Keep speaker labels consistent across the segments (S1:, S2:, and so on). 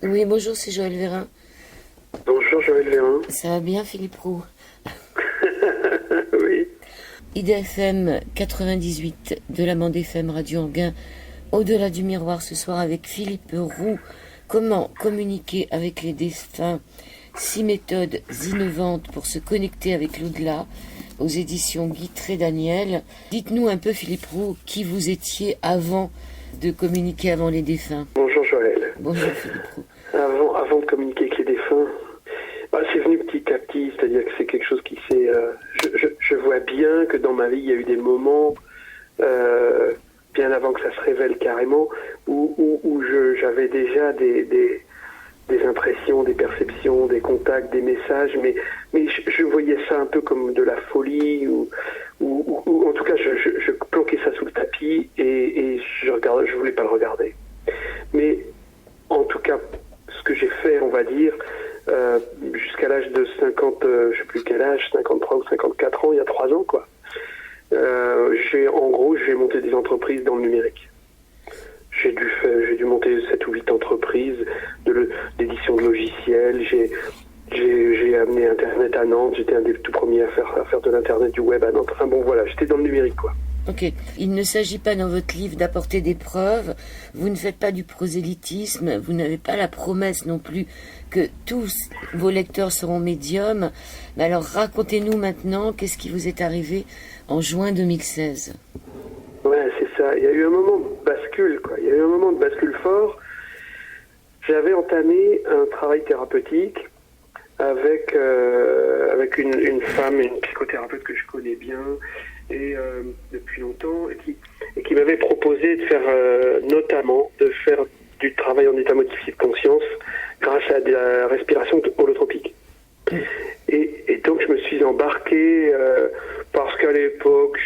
S1: Oui, bonjour, c'est Joël Vérin.
S2: Bonjour Joël Vérin.
S1: Ça va bien, Philippe Roux?
S2: Oui.
S1: IDFM 98 de la Bande FM Radio Anguin, au-delà du miroir ce soir avec Philippe Roux. Comment communiquer avec les défunts? 6 méthodes innovantes pour se connecter avec l'au-delà, aux éditions Guy Trédaniel. Dites-nous un peu, Philippe Roux, qui vous étiez avant de communiquer avant les défunts.
S2: Bonjour Joël.
S1: Bonjour Philippe Roux.
S2: Avant de communiquer avec les défunts, c'est venu petit à petit, c'est-à-dire que c'est quelque chose qui s'est... je vois bien que dans ma vie, il y a eu des moments, bien avant que ça se révèle carrément, où j'avais déjà des impressions, des perceptions, des contacts, des messages, mais je voyais ça un peu comme de la folie, ou en tout cas, je planquais ça sous le tapis et je voulais pas le regarder. Mais en tout cas, ce que j'ai fait, on va dire, jusqu'à l'âge de 50, je sais plus quel âge, 53 ou 54 ans, il y a 3 ans, quoi. J'ai monté des entreprises dans le numérique. J'ai dû monter 7 ou 8 entreprises d'édition de logiciels. J'ai amené Internet à Nantes. J'étais un des tout premiers à faire de l'Internet, du web à Nantes. Enfin bon, voilà, j'étais dans le numérique, quoi.
S1: Ok. Il ne s'agit pas dans votre livre d'apporter des preuves. Vous ne faites pas du prosélytisme. Vous n'avez pas la promesse non plus que tous vos lecteurs seront médiums. Mais alors racontez-nous maintenant qu'est-ce qui vous est arrivé en juin 2016.
S2: Ouais, c'est ça. Il y a eu un moment de bascule, quoi. Il y a eu un moment de bascule fort. J'avais entamé un travail thérapeutique avec une femme, une psychothérapeute que je connais bien et depuis longtemps, et qui m'avait proposé de faire notamment du travail en état modifié de conscience grâce à de la respiration holotropique. Et donc je me suis embarqué parce qu'à l'époque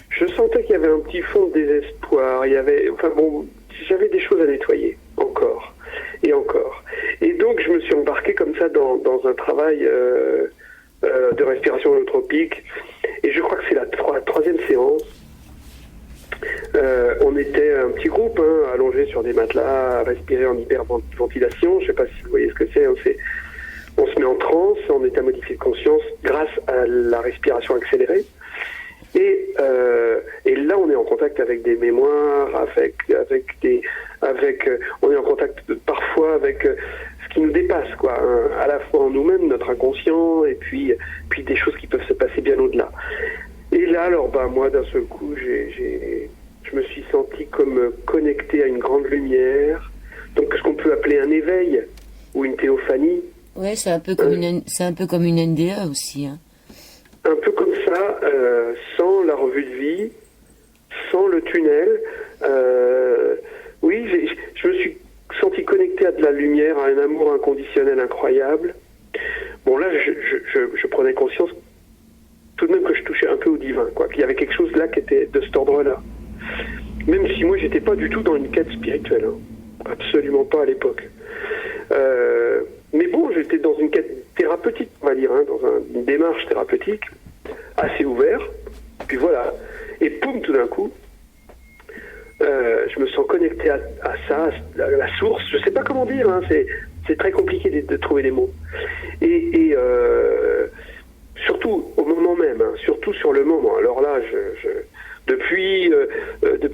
S2: je sentais qu'il y avait un petit fond de désespoir. J'avais des choses à nettoyer encore et encore. Et donc je me suis embarqué comme ça dans un travail de respiration holotropique. Et je crois que c'est la troisième séance. On était un petit groupe, allongé sur des matelas, à respirer en hyperventilation. Je ne sais pas si vous voyez ce que c'est. On se met en transe, en état modifié de conscience, grâce à la respiration accélérée. Et là, on est en contact avec des mémoires, on est en contact parfois avec ce qui nous dépasse, quoi, à la fois en nous-mêmes, notre inconscient, et puis des choses qui peuvent se passer bien au-delà. Et là, alors, moi, d'un seul coup, je me suis senti comme connecté à une grande lumière, donc ce qu'on peut appeler un éveil ou une théophanie.
S1: Ouais, c'est un peu comme une NDA aussi, hein.
S2: Un peu comme ça, sans la revue de vie, sans le tunnel. Oui, je me suis senti connecté à de la lumière, à un amour inconditionnel incroyable. Bon, là, je prenais conscience tout de même que je touchais un peu au divin, quoi, qu'il y avait quelque chose là qui était de cet ordre-là. Même si moi, j'étais pas du tout dans une quête spirituelle, absolument pas à l'époque. Mais bon, j'étais dans une quête thérapeutique, on va dire, dans une démarche thérapeutique, assez ouverte. Puis voilà. Et poum, tout d'un coup, je me sens connecté à ça, à la source. Je sais pas comment dire, c'est très compliqué de trouver les mots. Et surtout au moment même, surtout sur le moment. Alors là, depuis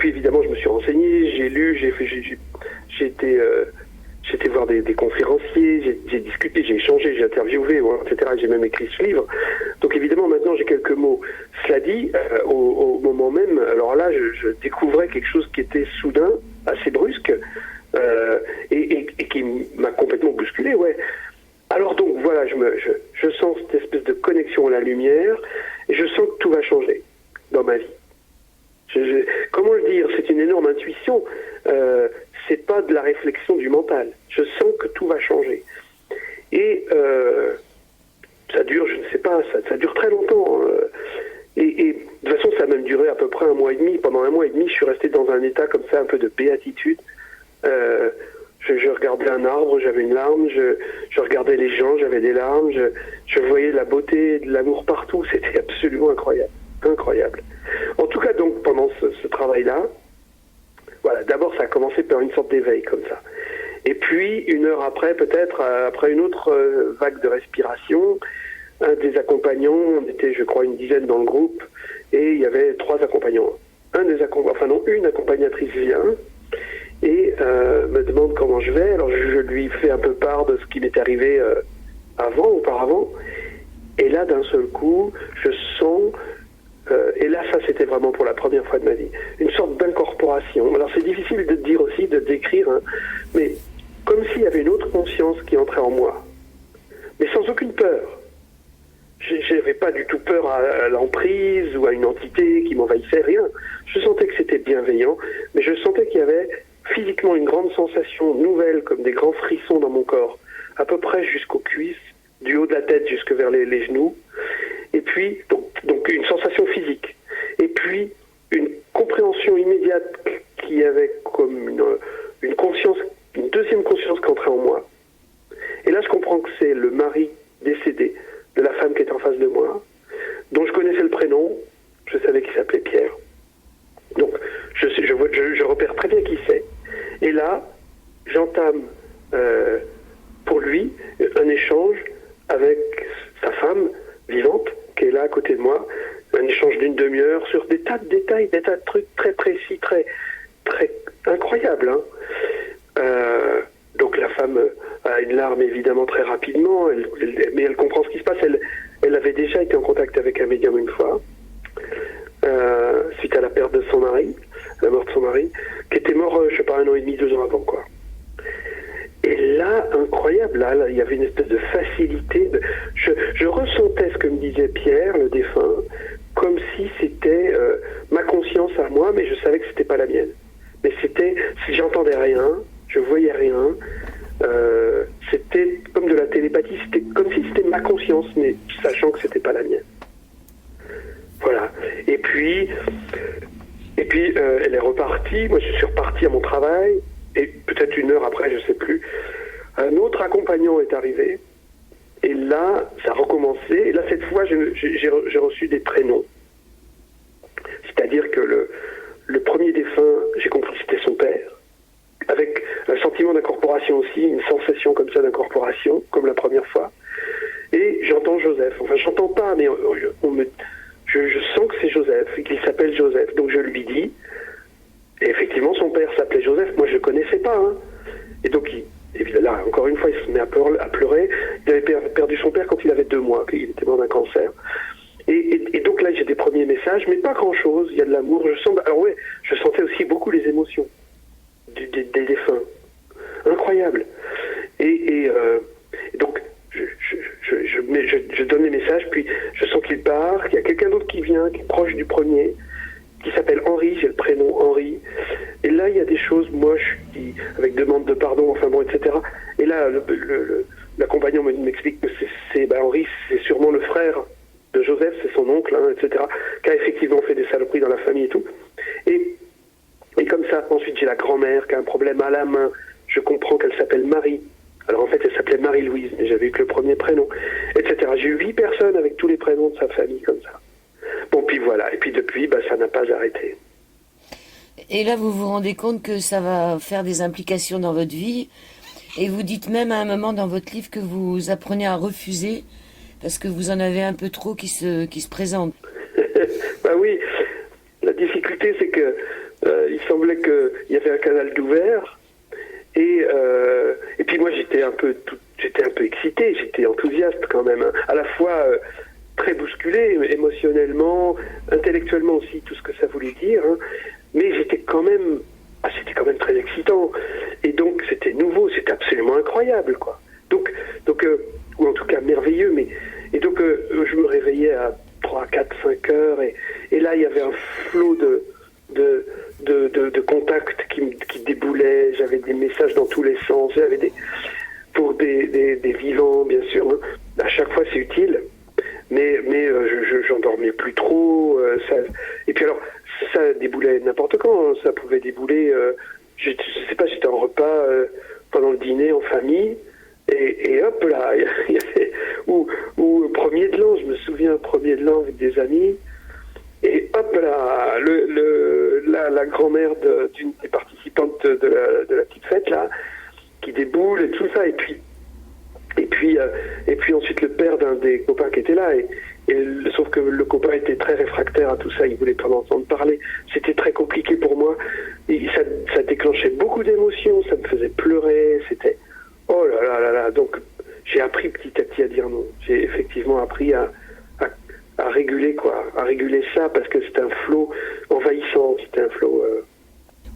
S2: évidemment, je me suis renseigné, j'ai lu, j'ai été voir des conférenciers, j'ai discuté, j'ai échangé, j'ai interviewé, etc. J'ai même écrit ce livre. Donc évidemment, maintenant, j'ai quelques mots. Cela dit, au moment même, alors là, je découvrais quelque chose qui était soudain, assez brusque, et qui m'a complètement bousculé, ouais. Alors donc, voilà, je sens cette espèce de connexion à la lumière, et je sens que tout va changer dans ma vie. Comment le dire? C'est une énorme intuition. C'est pas de la réflexion du mental. Je sens que tout va changer. Et ça dure, je ne sais pas, ça dure très longtemps. Et de toute façon, ça a même duré à peu près 1 mois et demi. Pendant 1 mois et demi, je suis resté dans un état comme ça, un peu de béatitude. Je regardais un arbre, j'avais une larme. Je regardais les gens, j'avais des larmes. Je voyais la beauté, de l'amour partout. C'était absolument incroyable. Incroyable. En tout cas, donc, pendant ce travail-là, voilà, d'abord, ça a commencé par une sorte d'éveil comme ça. Et puis, une heure après, peut-être, après une autre vague de respiration, un des accompagnants, on était, je crois, une dizaine dans le groupe, et il y avait 3 accompagnants. Une accompagnatrice vient et me demande comment je vais. Alors, je lui fais un peu part de ce qui m'était arrivé auparavant. Et là, d'un seul coup, je sens... et là, ça, c'était vraiment pour la première fois de ma vie. Une sorte d'incorporation. Alors, c'est difficile de dire aussi, de décrire, hein, mais comme s'il y avait une autre conscience qui entrait en moi. Mais sans aucune peur. Je n'avais pas du tout peur à l'emprise ou à une entité qui m'envahissait, rien. Je sentais que c'était bienveillant, mais je sentais qu'il y avait physiquement une grande sensation nouvelle, comme des grands frissons dans mon corps, à peu près jusqu'aux cuisses, du haut de la tête jusque vers les genoux. Et puis, donc une sensation physique. Et puis, une compréhension immédiate qui avait comme une conscience, une deuxième conscience qui entrait en moi. Et là, je comprends que c'est le mari décédé de la femme qui est en face de moi, dont je connaissais le prénom, je savais qu'il s'appelait Pierre. Donc, je repère très bien qui c'est. Et là, j'entame pour lui un échange avec sa femme vivante, qui est là à côté de moi, un échange d'une demi-heure sur des tas de détails, des tas de trucs très précis, très, très incroyables. Hein. Donc la femme a une larme évidemment très rapidement, mais elle comprend ce qui se passe. Elle avait déjà été en contact avec un médium une fois, suite à la perte de son mari, la mort de son mari, qui était mort, je sais pas, 1 an et demi, 2 ans avant, quoi. Et là, incroyable, là, il y avait une espèce de facilité. Je ressentais ce que me disait Pierre, le défunt, comme si c'était ma conscience à moi, mais je savais que c'était pas la mienne. Mais c'était, si j'entendais rien, je voyais rien, c'était comme de la télépathie, c'était comme si c'était ma conscience, mais sachant que c'était pas la mienne. Voilà. Et puis, elle est repartie, moi je suis reparti à mon travail, et peut-être 1 heure après, je sais plus, un autre accompagnant est arrivé, et là, ça a recommencé, et là, cette fois, j'ai reçu des prénoms. C'est-à-dire que le premier défunt, j'ai compris que c'était son père, avec un sentiment d'incorporation aussi, une sensation comme ça d'incorporation, comme la première fois. Et j'entends Joseph. Enfin, j'entends pas, mais je sens que c'est Joseph, et qu'il s'appelle Joseph. Donc je lui dis, et effectivement, son père s'appelait Joseph. Moi, je ne connaissais pas. Hein. Et donc, là, encore une fois, il se met à pleurer. Il avait perdu son père quand il avait 2 mois, qu'il était mort d'un cancer. Et donc là, j'ai des premiers messages, mais pas grand-chose. Il y a de l'amour. Alors ouais, je sentais aussi beaucoup les émotions des défunts. Incroyable. Et donc, je donne les messages, puis je sens qu'il part, qu'il y a quelqu'un d'autre qui vient, qui est proche du premier, qui s'appelle Henri, j'ai le prénom Henri. Et là, il y a des choses, moi, je dis, avec demande de pardon, enfin bon, etc. Et là, l'accompagnant m'explique que Henri, c'est sûrement le frère de Joseph, c'est son oncle, hein, etc., qui a effectivement fait des saloperies dans la famille et tout. Et comme ça, ensuite, j'ai la grand-mère qui a un problème à la main. Je comprends qu'elle s'appelle Marie. Alors en fait, elle s'appelait Marie-Louise, mais j'avais eu que le premier prénom, etc. J'ai eu 8 personnes avec tous les prénoms de sa famille, comme ça. Bon, puis voilà. Et puis depuis, ça n'a pas arrêté.
S1: Et là, vous vous rendez compte que ça va faire des implications dans votre vie. Et vous dites même à un moment dans votre livre que vous apprenez à refuser parce que vous en avez un peu trop qui se présentent.
S2: Oui. La difficulté, c'est que il semblait qu'il y avait un canal d'ouvert. Et puis moi, j'étais un peu excité, j'étais enthousiaste quand même. Hein. À la fois très bousculé, émotionnellement, intellectuellement aussi, tout ce que ça voulait dire. Hein. Mais c'était quand même très excitant. Et donc, c'était nouveau, c'était absolument incroyable, quoi. Donc ou en tout cas merveilleux. Et donc, je me réveillais à 3, 4, 5 heures. Et là, il y avait un flot de contacts qui déboulaient. J'avais des messages dans tous les sens. J'avais pour des vivants, bien sûr. Hein. À chaque fois, c'est utile. Mais j'en dormais plus trop. Et puis alors, ça déboulait n'importe quand. Hein. Ça pouvait débouler. Je sais pas, j'étais en repas pendant le dîner en famille. Et hop là, il y avait, ou premier de l'an, je me souviens, premier de l'an avec des amis. Et hop là, la grand-mère d'une des participantes de la petite fête là, qui déboule et tout ça, et puis ensuite le père d'un des copains qui était là, sauf que le copain était très réfractaire à tout ça, il voulait pas m'entendre parler, c'était très compliqué pour moi, et ça déclenchait beaucoup d'émotions, ça me faisait pleurer, c'était oh là là là là, donc j'ai appris petit à petit à dire non, j'ai effectivement appris à réguler à réguler ça, parce que c'était un flot envahissant, c'était un flot...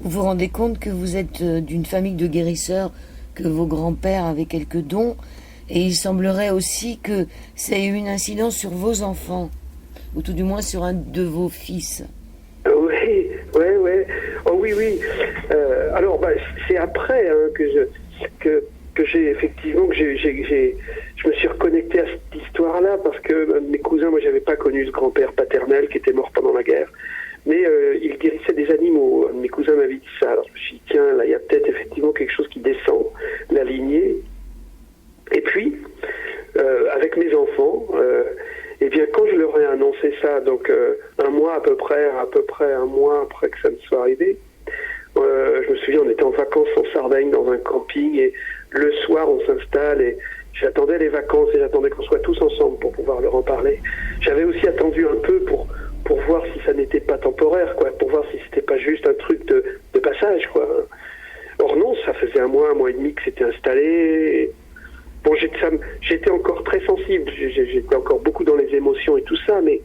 S1: Vous vous rendez compte que vous êtes d'une famille de guérisseurs, que vos grands-pères avaient quelques dons, et il semblerait aussi que ça ait eu une incidence sur vos enfants, ou tout du moins sur un de vos fils.
S2: Oui, ouais. Oh oui. Alors, c'est après que j'ai effectivement je me suis reconnecté à cette histoire-là, parce que mes cousins, moi, j'avais pas connu ce grand-père paternel qui était mort pendant la guerre, mais il guérissait des animaux. Un de mes cousins m'avait dit ça. Alors je me suis dit, tiens, là, il y a peut-être effectivement quelque chose qui descend, la lignée. Et puis, avec mes enfants, eh bien, quand je leur ai annoncé ça, donc un mois à peu près un mois après que ça me soit arrivé, je me souviens, on était en vacances en Sardaigne dans un camping, et le soir, on s'installe, et j'attendais les vacances, et j'attendais qu'on soit tous ensemble pour pouvoir leur en parler. J'avais aussi attendu un peu pour voir si ça n'était pas temporaire, pour voir si c'était pas juste un truc de passage, Or non, ça faisait un mois et demi que c'était installé. Et bon, j'étais encore très sensible, j'étais encore beaucoup dans les émotions et tout ça, mais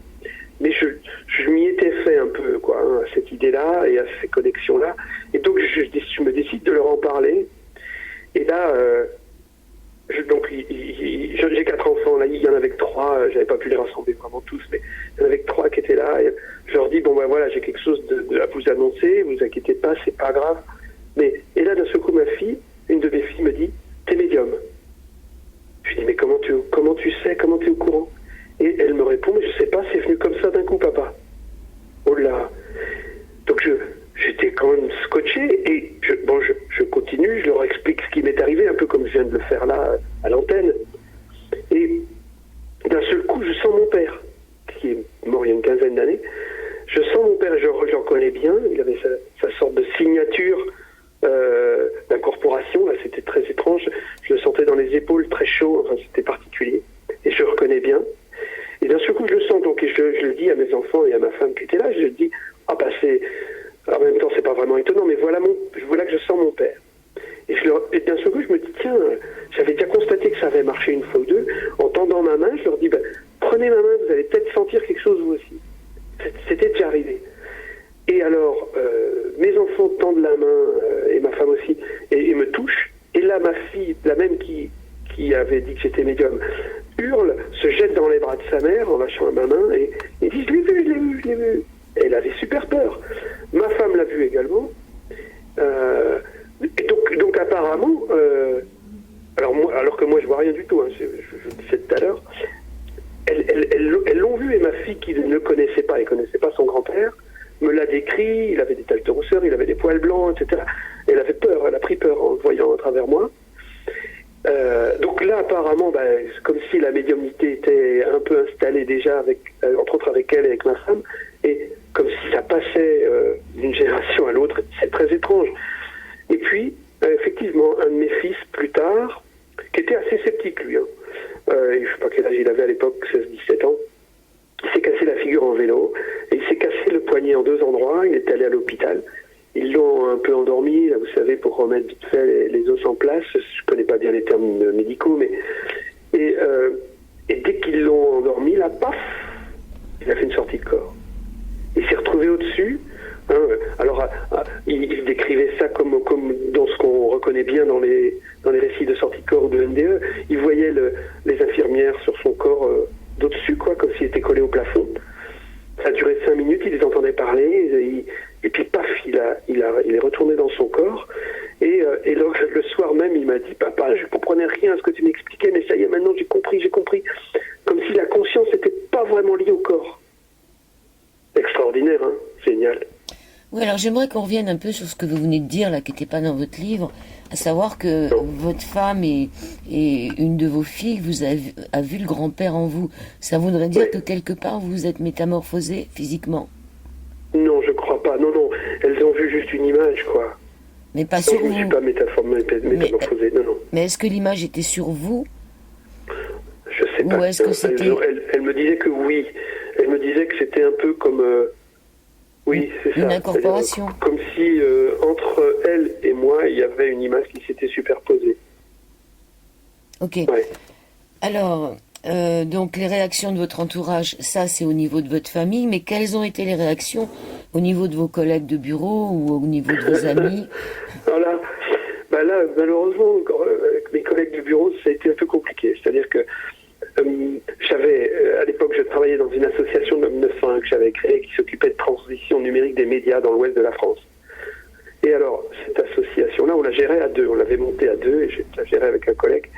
S2: je m'y étais fait un peu, à cette idée-là et à ces connexions-là. Et donc, je me décide de leur en parler. Et là, j'ai 4 enfants, là, il y en avait que 3, j'avais pas pu les rassembler vraiment tous, mais il y en avait que 3 qui étaient là, et je leur dis, voilà, j'ai quelque chose à vous annoncer, vous inquiétez pas, c'est pas grave. Et là, d'un seul coup, une de mes filles me dit, t'es médium. Je lui dis, mais comment tu sais, comment t'es au courant? Et elle me répond, mais je sais pas, c'est venu comme ça d'un coup, papa. Oh là. Donc j'étais quand même scotché, et je continue, je leur explique ce qui m'est arrivé, un peu comme je viens de le faire là, à l'antenne. Et d'un seul coup, je sens mon père, qui est mort il y a une quinzaine d'années. Je sens mon père, je le reconnais bien, il avait sa sorte de signature d'incorporation, là, c'était très étrange. Je le sentais dans les épaules, très chaud, enfin, c'était particulier. Et je le reconnais bien. Et d'un seul coup, je le sens, donc, et je le dis à mes enfants et à ma femme qui était là, je le dis, en même temps, c'est pas vraiment étonnant, mais voilà que je sens mon père. Et d'un seul coup, je me dis, tiens, j'avais déjà constaté que ça avait marché une fois ou deux. En tendant ma main, je leur dis, prenez ma main, vous allez peut-être sentir quelque chose vous aussi. C'était déjà arrivé. Et alors, mes enfants tendent la main, et ma femme aussi, et me touchent. Et là, ma fille, la même qui avait dit que j'étais médium, hurle, se jette dans les bras de sa mère en lâchant ma main, et dit, je l'ai vu. Et elle avait super peur. Ma femme l'a vu également. Et donc apparemment, alors que moi je vois rien du tout, je le disais tout à l'heure, elles l'ont vu, et ma fille qui ne connaissait pas son grand-père, me l'a décrit, il avait des taches de rousseur, il avait des poils blancs, etc. Elle avait peur, elle a pris peur en le voyant à travers moi. Donc là apparemment, c'est comme si la médiumnité était un peu installée déjà, entre autres avec elle et avec ma femme, et comme si ça passait d'une génération à l'autre, c'est très étrange. Et puis, effectivement, un de mes fils, plus tard, qui était assez sceptique, lui, je ne sais pas quel âge il avait à l'époque, 16-17 ans, il s'est cassé la figure en vélo, et il s'est cassé le poignet en 2 endroits, il est allé à l'hôpital. Ils l'ont un peu endormi, là, vous savez, pour remettre vite fait les os en place. Je ne connais pas bien les termes médicaux, mais... Et dès qu'ils l'ont endormi, là, paf, il a fait une sortie de corps. Il s'est retrouvé au-dessus. Alors, il décrivait ça comme dans ce qu'on reconnaît bien dans les récits de sortie de corps ou de NDE. Il voyait les infirmières sur son corps d'au-dessus, comme s'il était collé au plafond. Ça a duré 5 minutes, il les entendait parler, et puis paf, il est retourné dans son corps. Et le soir même, il m'a dit, papa, je ne comprenais rien à ce que tu m'expliquais, mais ça y est, maintenant j'ai compris. Comme si la conscience n'était pas vraiment liée au corps. Extraordinaire, génial.
S1: Oui, alors j'aimerais qu'on revienne un peu sur ce que vous venez de dire, là, qui n'était pas dans votre livre, à savoir que votre femme et une de vos filles a vu le grand-père en vous. Ça voudrait dire que quelque part vous vous êtes métamorphosé physiquement?
S2: Non, je crois pas. Non, elles ont vu juste une image,
S1: Mais pas
S2: Non,
S1: sur
S2: je ne me suis
S1: vous.
S2: pas métamorphosé, non.
S1: Mais est-ce que l'image était sur vous?
S2: Je sais
S1: Ou
S2: pas.
S1: est-ce que c'était...
S2: Elle me disait que oui. Elle me disait que c'était un peu comme... oui, c'est ça.
S1: Une incorporation.
S2: Comme si entre elle et moi, il y avait une image qui s'était superposée.
S1: Ok.
S2: Ouais.
S1: Alors, donc les réactions de votre entourage, ça c'est au niveau de votre famille, mais quelles ont été les réactions au niveau de vos collègues de bureau ou au niveau de vos amis?
S2: Voilà. Bah là, malheureusement, avec mes collègues de bureau, ça a été un peu compliqué. C'est-à-dire que à l'époque, je travaillais dans une association de 1901 que j'avais créée qui s'occupait de transition numérique des médias dans l'ouest de la France. Et alors, cette association-là, on la gérait à deux. On l'avait montée à deux et je la gérais avec un collègue.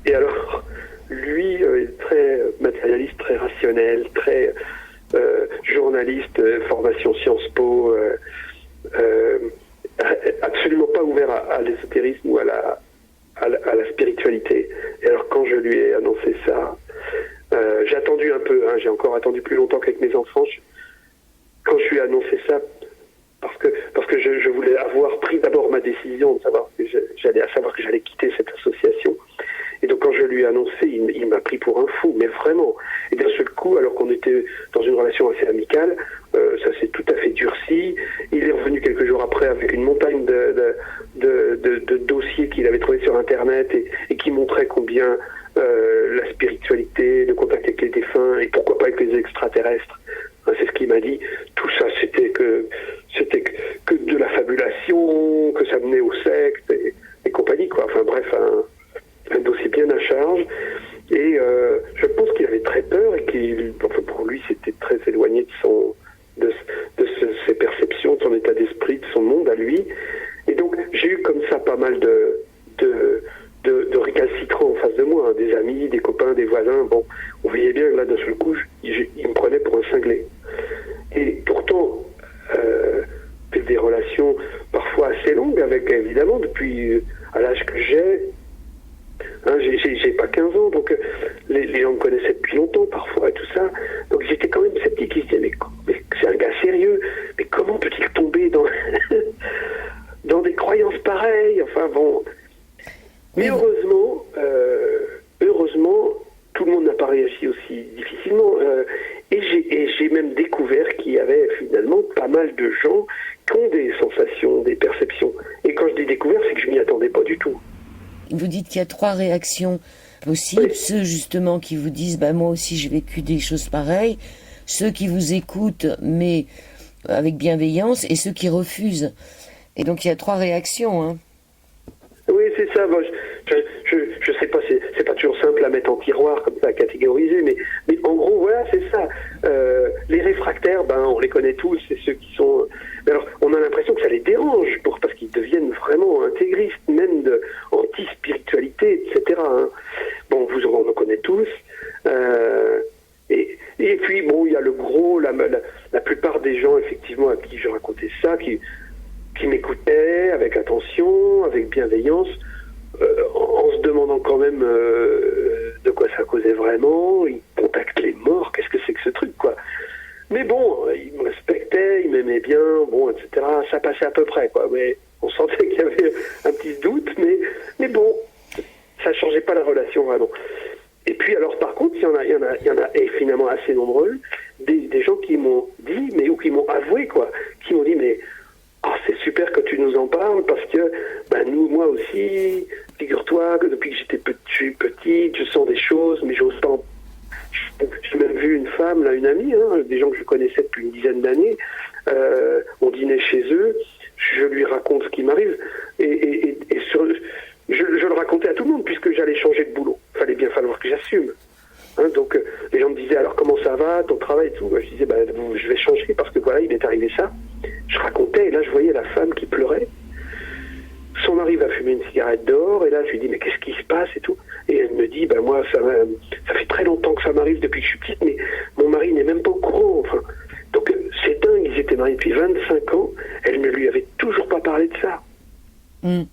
S2: Et alors, lui, est très matérialiste, très rationnel, très journaliste, formation Sciences Po, absolument pas ouvert à l'ésotérisme ou à la spiritualité. Et alors quand je lui ai annoncé ça, j'ai attendu un peu, j'ai encore attendu plus longtemps qu'avec mes enfants. Quand je lui ai annoncé ça, parce que je voulais avoir pris d'abord ma décision de savoir que j'allais quitter cette association. Et donc quand je lui ai annoncé, il m'a pris pour un fou, mais vraiment. Et d'un seul coup, alors qu'on était dans une relation assez amicale, ça s'est tout à fait durci. Il est revenu quelques jours après avec une montagne de dossiers qu'il avait trouvés sur Internet et qui montraient combien la spiritualité, le contact avec les défunts et pourquoi pas avec les extraterrestres, c'est ce qu'il m'a dit. Tout ça, c'était que de la fabulation, que ça menait aux sectes et compagnie, quoi. Enfin bref, un dossier bien à charge. Et je pense qu'il avait très peur et pour lui, c'était très éloigné de ses perceptions, de son état d'esprit, de son monde à lui. Et donc, j'ai eu comme ça pas mal de récalcitrants en face de moi, des amis, des copains, des voisins. Bon, on voyait bien que là, d'un seul coup, il me prenait pour un cinglé. Et pourtant, des relations parfois assez longues avec, évidemment, depuis à l'âge que j'ai. J'ai pas 15 ans, donc les gens me connaissaient depuis longtemps parfois et tout ça. Donc j'étais quand même sceptique. Ils se disaient, mais c'est un gars sérieux, mais comment peut-il tomber dans, dans des croyances pareilles? Enfin bon. Mais heureusement, tout le monde n'a pas réagi aussi difficilement. Et j'ai même découvert qu'il y avait finalement pas mal de gens qui ont des sensations, des perceptions. Et quand je dis découvert, c'est que je m'y attendais pas du tout.
S1: Vous dites qu'il y a 3 réactions possibles. Oui. Ceux justement qui vous disent moi aussi j'ai vécu des choses pareilles, ceux qui vous écoutent mais avec bienveillance et ceux qui refusent. Et donc il y a 3 réactions. Hein.
S2: Oui, c'est ça. Moi, je sais pas, c'est pas toujours simple à mettre en tiroir comme ça, à catégoriser, mais en gros voilà, c'est ça. Les réfractaires, on les connaît tous, c'est ceux qui sont. Mais alors, on a l'impression que ça les dérange parce qu'ils deviennent vraiment intégristes, même anti-spiritualité, etc. Hein. Bon, on le connaît tous. Et puis bon, il y a le gros, la plupart des gens effectivement à qui je racontais ça, qui m'écoutaient avec attention, avec bienveillance, en se demandant quand même de quoi ça causait vraiment. Ils contactent les morts, qu'est-ce que c'est que ce truc, quoi. Mais bon, ils me respectaient, ils m'aimaient bien, bon, etc. Ça passait à peu près, quoi. Mais on sentait qu'il y avait un petit doute, mais bon, ça changeait pas la relation vraiment. Et puis alors par contre, il y en a et finalement assez nombreux, des gens qui m'ont dit, ou qui m'ont avoué, quoi, qui m'ont dit, mais c'est super que tu nous en parles parce que moi aussi, figure-toi que depuis que j'étais petite, je sens des choses, mais j'ose pas. J'ai même vu une femme, là, une amie, des gens que je connaissais depuis une dizaine d'années, on dînait chez eux, je lui raconte ce qui m'arrive, et je le racontais à tout le monde puisque j'allais changer de boulot. Bien falloir que j'assume. Donc les gens me disaient, alors comment ça va, ton travail et tout. Je disais, je vais changer parce que voilà, il m'est arrivé ça. Je racontais et là je voyais la femme qui pleurait. Son mari va fumer une cigarette dehors et là je lui dis, mais qu'est-ce qui se passe et tout. Et elle me dit, moi ça fait très longtemps que ça m'arrive depuis que je suis petite, mais mon mari n'est même pas au courant. Enfin, donc c'est dingue, ils étaient mariés depuis 25 ans, elle ne lui avait toujours pas parlé de ça. Il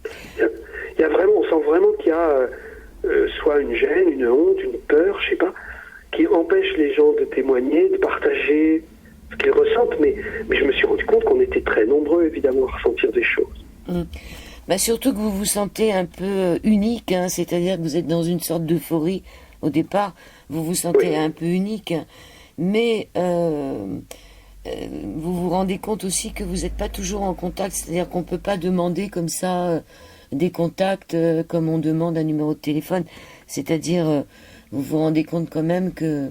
S2: y a vraiment, on sent vraiment qu'il y a soit une gêne, une honte, une peur, je sais pas, qui empêche les gens de témoigner, de partager ce qu'ils ressentent, mais je me suis rendu compte qu'on était très nombreux évidemment à ressentir des choses.
S1: Bah surtout que vous vous sentez un peu unique, hein, c'est-à-dire que vous êtes dans une sorte d'euphorie au départ, vous vous sentez un peu unique, mais vous vous rendez compte aussi que vous n'êtes pas toujours en contact, c'est-à-dire qu'on ne peut pas demander comme ça des contacts comme on demande un numéro de téléphone, c'est-à-dire vous vous rendez compte quand même que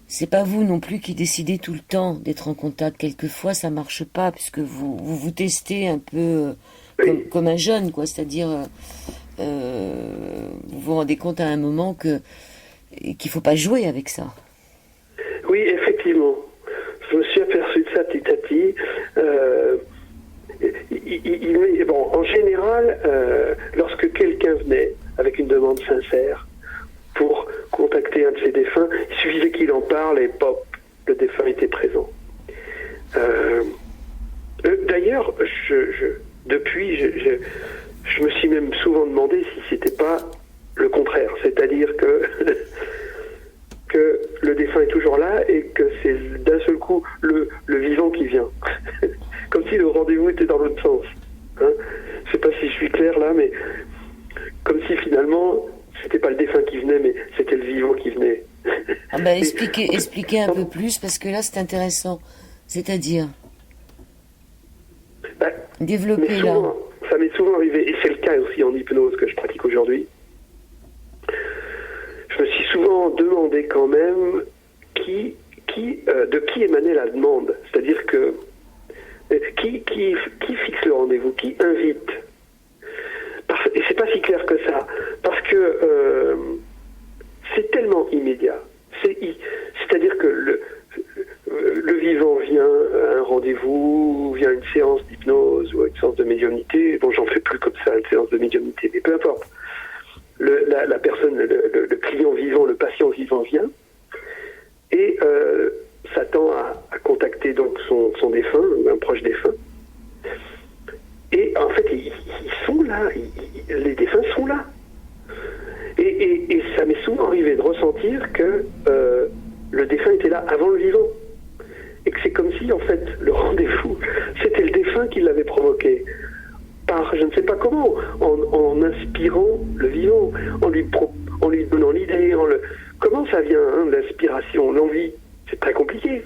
S1: c'est pas vous non plus qui décidez tout le temps d'être en contact. Quelquefois, ça marche pas puisque vous testez un peu comme un jeune, quoi. C'est-à-dire, vous vous rendez compte à un moment qu'il faut pas jouer avec ça.
S2: Oui, effectivement. Je me suis aperçu de ça petit à petit. Bon, en général, lorsque quelqu'un venait avec une demande sincère pour contacter un de ses défunts, il suffisait qu'il en parle et pop, le défunt était présent. D'ailleurs, depuis, je me suis même souvent demandé si c'était pas le contraire, c'est-à-dire que que le défunt est toujours là et que c'est d'un seul coup le vivant qui vient. Comme si le rendez-vous était dans l'autre sens. Hein, je sais pas si je suis clair là, mais comme si finalement c'était pas le défunt qui venait, mais c'était le vivant qui venait.
S1: Ah ben expliquez un peu plus, parce que là c'est intéressant. C'est-à-dire développer là.
S2: Ça m'est souvent arrivé, et c'est le cas aussi en hypnose que je pratique aujourd'hui. Je me suis souvent demandé quand même de qui émanait la demande. C'est-à-dire que qui fixe le rendez-vous, qui invite. Et c'est pas si clair que ça, parce que c'est tellement immédiat. C'est-à-dire que le vivant vient à un rendez-vous, vient à une séance d'hypnose ou à une séance de médiumnité. Bon, j'en fais plus comme ça, une séance de médiumnité, mais peu importe. La personne, le client vivant, le patient vivant vient et s'attend à contacter donc son défunt, un proche défunt. Et en fait, ils sont là, les défunts sont là. Et ça m'est souvent arrivé de ressentir que le défunt était là avant le vivant. Et que c'est comme si, en fait, le rendez-vous, c'était le défunt qui l'avait provoqué. Par, je ne sais pas comment, en inspirant le vivant, en lui donnant l'idée, comment ça vient, hein, l'inspiration, l'envie. C'est très compliqué.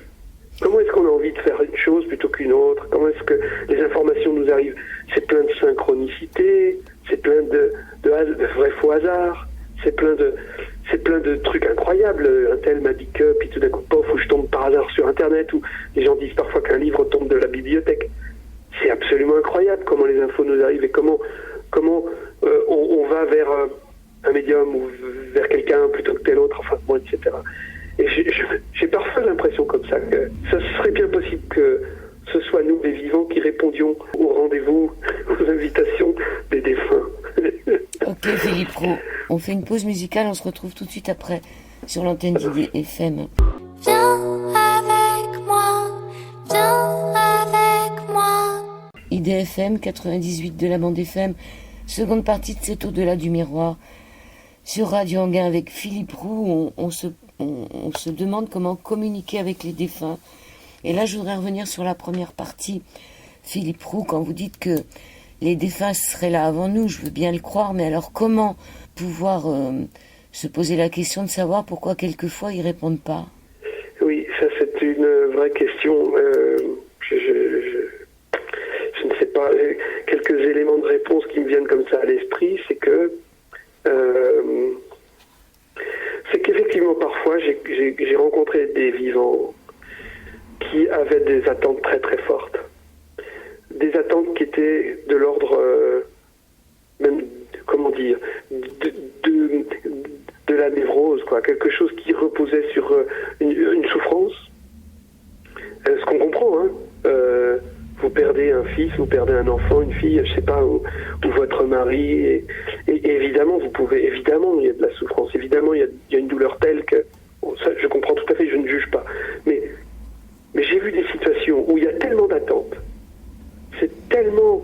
S2: Comment est-ce qu'on a envie de faire une chose plutôt qu'une autre? Comment est-ce que les informations nous arrivent? C'est plein de synchronicité, c'est plein de vrais faux hasards, c'est plein de trucs incroyables. Un tel m'a dit que, puis tout d'un coup, pof, où je tombe par hasard sur Internet, où les gens disent parfois qu'un livre tombe de la bibliothèque. C'est absolument incroyable comment les infos nous arrivent et comment on va vers un médium ou vers quelqu'un plutôt que tel autre, enfin bon, etc. Et j'ai parfois l'impression comme ça que ça serait bien possible que ce soit nous, les vivants, qui répondions aux rendez-vous, aux invitations des défunts.
S1: Ok Philippe Roux, on fait une pause musicale, on se retrouve tout de suite après sur l'antenne d'IDFM.
S3: Viens avec moi, viens avec moi.
S1: IDFM 98 de la bande FM, seconde partie de cet au-delà du miroir. Sur Radio Anguin avec Philippe Roux, on se demande comment communiquer avec les défunts. Et là, je voudrais revenir sur la première partie. Philippe Roux, quand vous dites que les défunts seraient là avant nous, je veux bien le croire, mais alors comment pouvoir se poser la question de savoir pourquoi quelquefois ils répondent pas?
S2: Oui, ça c'est une vraie question. Je ne sais pas, quelques éléments de réponse qui me viennent comme ça à l'esprit, c'est qu'effectivement parfois j'ai rencontré des vivants qui avaient des attentes très très fortes, des attentes qui étaient de l'ordre même, comment dire, de la névrose, quoi, quelque chose qui reposait sur une souffrance. Ce qu'on comprend, hein. Vous perdez un fils, vous perdez un enfant, une fille, je sais pas, ou votre mari, et évidemment, évidemment, il y a de la souffrance, évidemment, il y a une douleur telle que, bon, ça, je comprends tout à fait, je ne juge pas, mais j'ai vu des situations où il y a tellement d'attentes, c'est tellement,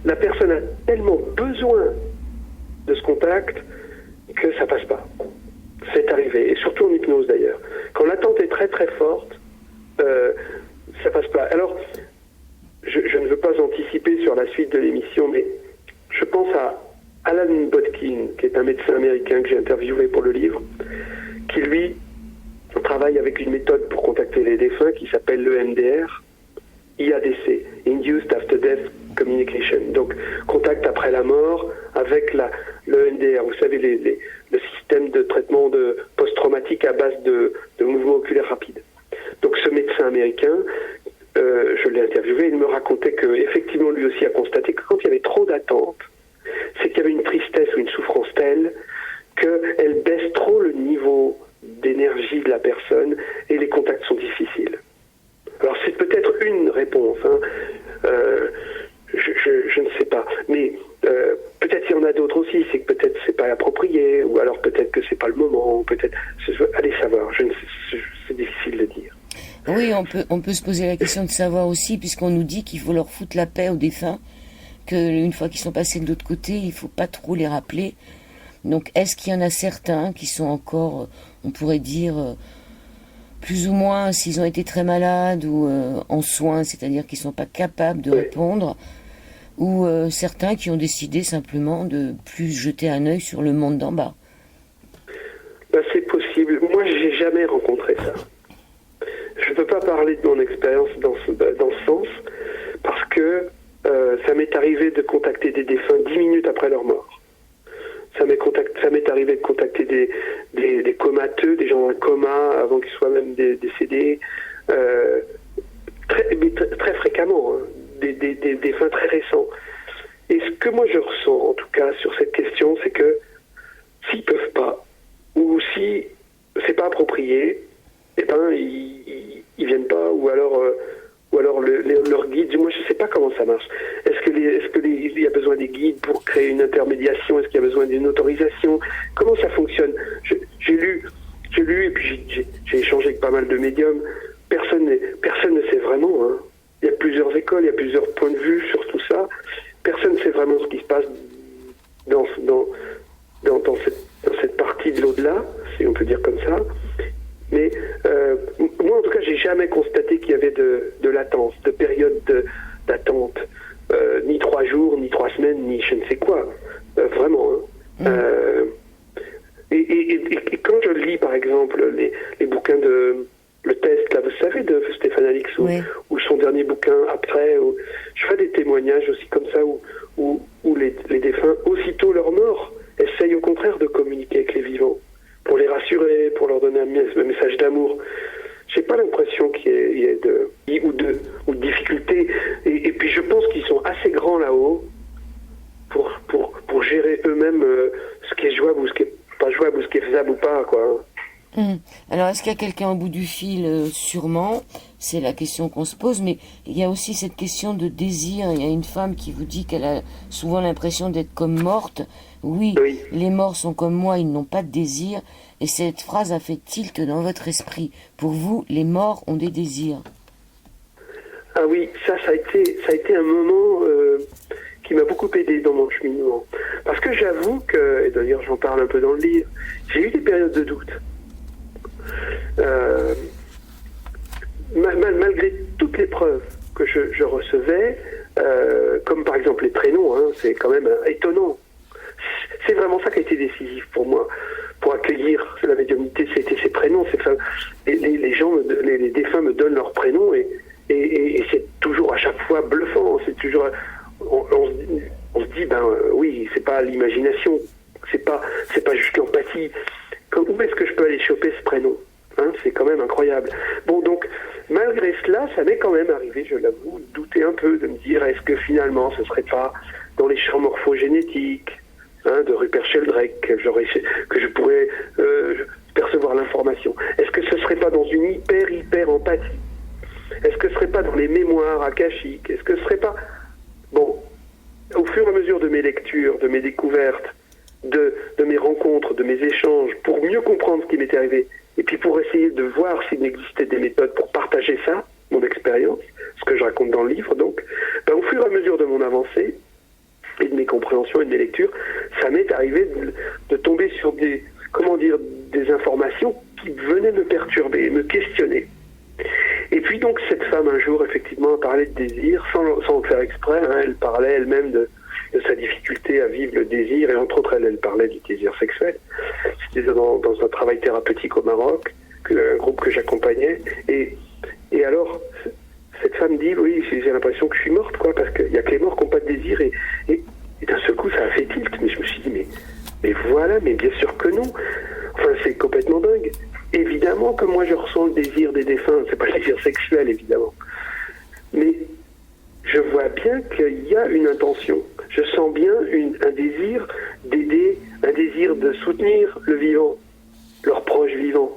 S2: la personne a tellement besoin de ce contact que ça passe pas. C'est arrivé, et surtout en hypnose d'ailleurs. Quand l'attente est très très forte, ça passe pas. Alors, je ne veux pas anticiper sur la suite de l'émission, mais je pense à Alan Botkin, qui est un médecin américain que j'ai interviewé pour le livre, qui lui travaille avec une méthode pour contacter les défunts qui s'appelle l'EMDR, IADC, Induced After Death Communication. Donc, contact après la mort avec l'EMDR. Vous savez, le système de traitement de post-traumatique à base de mouvements oculaires rapides. Donc, ce médecin américain, je l'ai interviewé, il me racontait qu'effectivement, lui aussi a constaté que quand il y avait trop d'attente, c'est qu'il y avait une tristesse ou une souffrance telle qu'elle baisse trop le niveau d'énergie de la personne et les contacts sont difficiles. Alors c'est peut-être une réponse, hein. Je ne sais pas, mais peut-être il y en a d'autres aussi, c'est que peut-être c'est pas approprié, ou alors peut-être que c'est pas le moment, peut-être, allez savoir, c'est difficile de dire.
S1: Oui, on peut se poser la question de savoir aussi, puisqu'on nous dit qu'il faut leur foutre la paix aux défunts, qu'une fois qu'ils sont passés de l'autre côté, il faut pas trop les rappeler. Donc est-ce qu'il y en a certains qui sont encore, on pourrait dire, plus ou moins, s'ils ont été très malades ou en soins, c'est-à-dire qu'ils sont pas capables de répondre, ou certains qui ont décidé simplement de plus jeter un œil sur le monde d'en bas?
S2: Ben, c'est possible. Moi, j'ai jamais rencontré ça. Je ne peux pas parler de mon expérience dans ce sens, parce que ça m'est arrivé de contacter des défunts 10 minutes après leur mort. Ça m'est arrivé de contacter des comateux, des gens en coma avant qu'ils soient même décédés, très fréquemment, hein, des défunts très récents. Et ce que moi je ressens, en tout cas, sur cette question, c'est que s'ils peuvent pas, ou si c'est pas approprié, eh ben ils viennent pas, ou alors leur guide, moi je sais pas comment ça marche. Est-ce qu'il y a besoin des guides pour créer une intermédiation? Est-ce qu'il y a besoin d'une autorisation? Comment ça fonctionne? J'ai lu et puis j'ai échangé avec pas mal de médiums. Personne ne sait vraiment, hein. Il y a plusieurs écoles, il y a plusieurs points de vue sur tout ça. Personne ne sait vraiment ce qui se passe dans cette partie de l'au-delà, si on peut dire comme ça. Mais moi, en tout cas, j'ai jamais constaté qu'il y avait de latence, de période d'attente, ni 3 jours, ni 3 semaines, ni je ne sais quoi. Vraiment. Hein. Et quand je lis, par exemple, les bouquins de Le Test, là, vous savez, de Stéphane Alix, ou son dernier bouquin après, je fais des témoignages aussi comme ça, où les défunts, aussitôt leur mort, essayent au contraire de communiquer avec les vivants, pour les rassurer, pour leur donner un message d'amour. J'ai pas l'impression qu'il y ait de difficultés. Et puis je pense qu'ils sont assez grands là-haut pour gérer eux-mêmes ce qui est jouable ou ce qui est pas jouable ou ce qui est faisable ou pas, quoi.
S1: Alors, est-ce qu'il y a quelqu'un au bout du fil? Sûrement, c'est la question qu'on se pose, mais il y a aussi cette question de désir. Il y a une femme qui vous dit qu'elle a souvent l'impression d'être comme morte. Oui, les morts sont comme moi, ils n'ont pas de désir. Et cette phrase a fait tilt dans votre esprit. Pour vous, les morts ont des désirs.
S2: Ah oui, ça a été un moment qui m'a beaucoup aidé dans mon cheminement. Parce que j'avoue que, et d'ailleurs j'en parle un peu dans le livre, j'ai eu des périodes de doute. Malgré toutes les preuves que je recevais, comme par exemple les prénoms, hein, c'est quand même étonnant. C'est vraiment ça qui a été décisif pour moi, pour accueillir la médiumnité, c'était ces prénoms. Les gens, les défunts me donnent leurs prénoms et c'est toujours à chaque fois bluffant. C'est toujours, on se dit, oui, c'est pas l'imagination, c'est pas juste l'empathie. Où est-ce que je peux aller choper ce prénom, hein? C'est quand même incroyable. Bon, donc, malgré cela, ça m'est quand même arrivé, je l'avoue, de douter un peu, de me dire, est-ce que finalement, ce serait pas dans les champs morphogénétiques, hein, de Rupert Sheldrake, que je pourrais percevoir l'information? Est-ce que ce serait pas dans une hyper empathie? Est-ce que ce serait pas dans les mémoires akashiques? Est-ce que ce serait pas... Bon, au fur et à mesure de mes lectures, de mes découvertes, de mes rencontres, de mes échanges, pour mieux comprendre ce qui m'était arrivé, et puis pour essayer de voir s'il existait des méthodes pour partager ça, mon expérience, ce que je raconte dans le livre, donc, au fur et à mesure de mon avancée, et de mes compréhensions et de mes lectures, ça m'est arrivé de tomber sur des informations qui venaient me perturber, me questionner. Et puis donc cette femme un jour effectivement a parlé de désir sans le faire exprès, hein, elle parlait elle-même de sa difficulté à vivre le désir, et entre autres elle parlait du désir sexuel. C'était dans un travail thérapeutique au Maroc, un groupe que j'accompagnais, et alors cette femme dit oui, j'ai l'impression que je suis morte, quoi, parce qu'il y a que les morts qui n'ont pas de désir, et d'un seul coup ça a fait tilt, mais je me suis dit mais voilà, mais bien sûr que non, enfin c'est complètement dingue. Évidemment que moi je ressens le désir des défunts, c'est pas le désir sexuel évidemment, mais je vois bien qu'il y a une intention. Je sens bien un désir d'aider, un désir de soutenir le vivant, leurs proches vivants.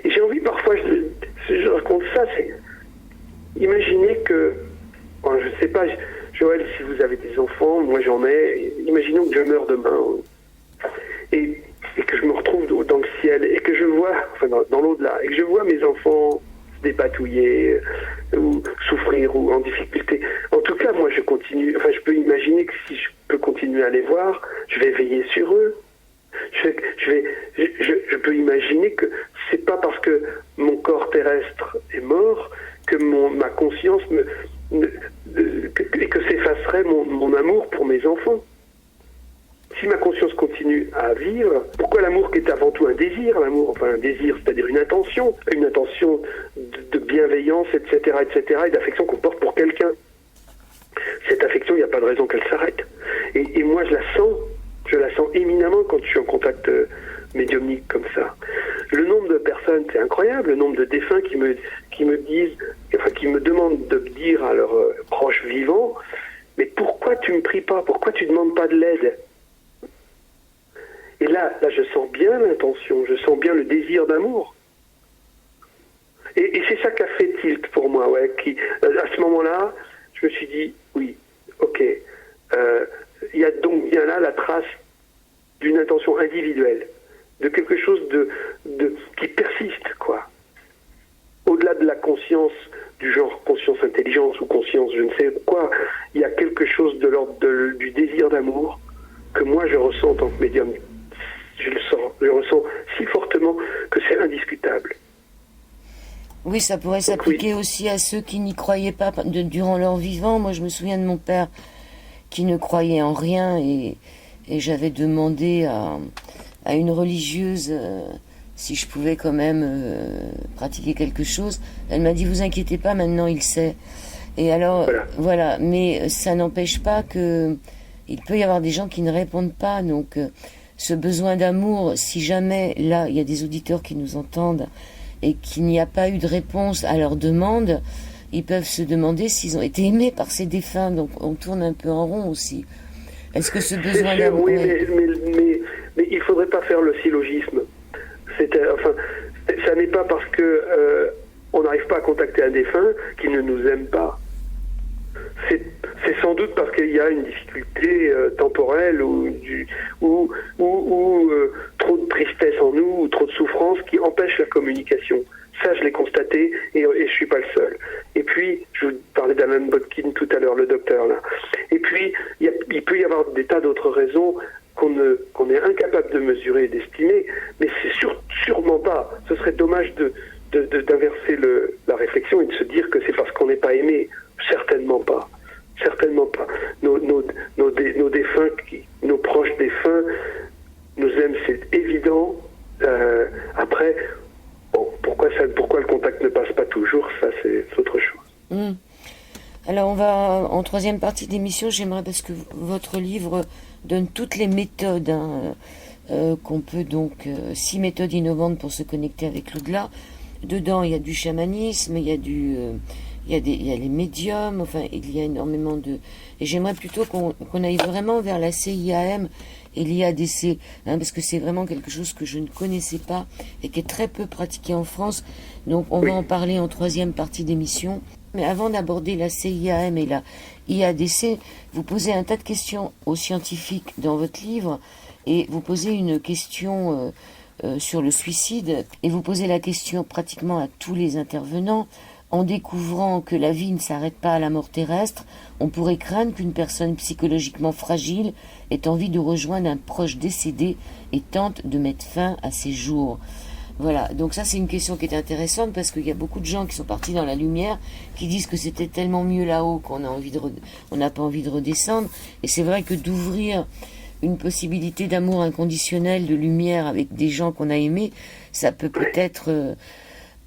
S2: Et j'ai envie parfois, je raconte ça, c'est imaginez que, bon, je sais pas, Joël, si vous avez des enfants, moi j'en ai, imaginons que je meurs demain, et que je me retrouve dans le ciel, et que je vois, enfin dans l'au-delà, et que je vois mes enfants se dépatouiller, ou souffrir, ou en difficulté. En tout cas, moi je continue, enfin je peux imaginer que si je peux continuer à les voir, je vais veiller sur eux. Je peux imaginer que c'est pas parce que mon corps terrestre est mort que ma conscience et que s'effacerait mon amour pour mes enfants. Si ma conscience continue à vivre, pourquoi l'amour qui est avant tout un désir, un désir, c'est-à-dire une intention de bienveillance, etc., et d'affection qu'on porte pour quelqu'un. Cette affection, il n'y a pas de raison qu'elle s'arrête. Et moi, je la sens éminemment quand je suis en contact médiumnique comme ça. Le nombre de personnes, c'est incroyable, le nombre de défunts qui me disent, enfin qui me demandent de dire à leurs proches vivants, mais pourquoi tu me pries pas, pourquoi tu demandes pas de l'aide? Et là, je sens bien l'intention, je sens bien le désir d'amour. Et c'est ça qui a fait tilt pour moi, ouais. À ce moment-là, je me suis dit, oui, ok, il y a donc bien là la trace d'une intention individuelle, de quelque chose qui persiste, quoi. Au-delà de la conscience, du genre conscience intelligence ou conscience je ne sais quoi, il y a quelque chose de l'ordre du désir d'amour que moi je ressens en tant que médium. Je le ressens si fortement que c'est indiscutable.
S1: Oui, ça pourrait s'appliquer aussi à ceux qui n'y croyaient pas durant leur vivant. Moi, je me souviens de mon père qui ne croyait en rien et j'avais demandé à une religieuse si je pouvais quand même pratiquer quelque chose. Elle m'a dit, vous inquiétez pas, maintenant il sait. Et alors, voilà. Mais ça n'empêche pas que il peut y avoir des gens qui ne répondent pas. Donc, ce besoin d'amour, si jamais, là, il y a des auditeurs qui nous entendent et qu'il n'y a pas eu de réponse à leur demande, ils peuvent se demander s'ils ont été aimés par ces défunts. Donc, on tourne un peu en rond aussi. Est-ce que ce besoin d'amour...
S2: Oui, mais il ne faudrait pas faire le syllogisme. Ça n'est pas parce que on n'arrive pas à contacter un défunt qu'il ne nous aime pas. C'est sans doute parce qu'il y a une difficulté temporelle ou trop de tristesse en nous, ou trop de souffrance qui empêche la communication. Ça, je l'ai constaté et je suis pas le seul. Et puis, je vous parlais d'Alan Botkin tout à l'heure, le docteur là. Et puis, il peut y avoir des tas d'autres raisons qu'on est incapable de mesurer et d'estimer, mais c'est sûrement pas. Ce serait dommage d'inverser la réflexion et de se dire que c'est parce qu'on n'est pas aimé. Certainement pas. Certainement pas. Nos défunts, nos proches défunts, nous aiment, c'est évident. Après, bon, pourquoi le contact ne passe pas toujours, ça c'est autre chose.
S1: Alors on va en troisième partie d'émission, j'aimerais, parce que votre livre donne toutes les méthodes qu'on peut donc, 6 méthodes innovantes pour se connecter avec l'au-delà. Dedans il y a du chamanisme, il y a les médiums, enfin il y a énormément de... Et j'aimerais plutôt qu'on aille vraiment vers la CIAM et l'IADC, parce que c'est vraiment quelque chose que je ne connaissais pas et qui est très peu pratiqué en France. Donc on va en parler en troisième partie d'émission. Mais avant d'aborder la CIAM et la IADC, vous posez un tas de questions aux scientifiques dans votre livre et vous posez une question sur le suicide et vous posez la question pratiquement à tous les intervenants. En découvrant que la vie ne s'arrête pas à la mort terrestre, on pourrait craindre qu'une personne psychologiquement fragile ait envie de rejoindre un proche décédé et tente de mettre fin à ses jours. Voilà, donc ça c'est une question qui est intéressante parce qu'il y a beaucoup de gens qui sont partis dans la lumière, qui disent que c'était tellement mieux là-haut qu'on a on n'a pas envie de redescendre. Et c'est vrai que d'ouvrir une possibilité d'amour inconditionnel, de lumière avec des gens qu'on a aimés, ça peut peut-être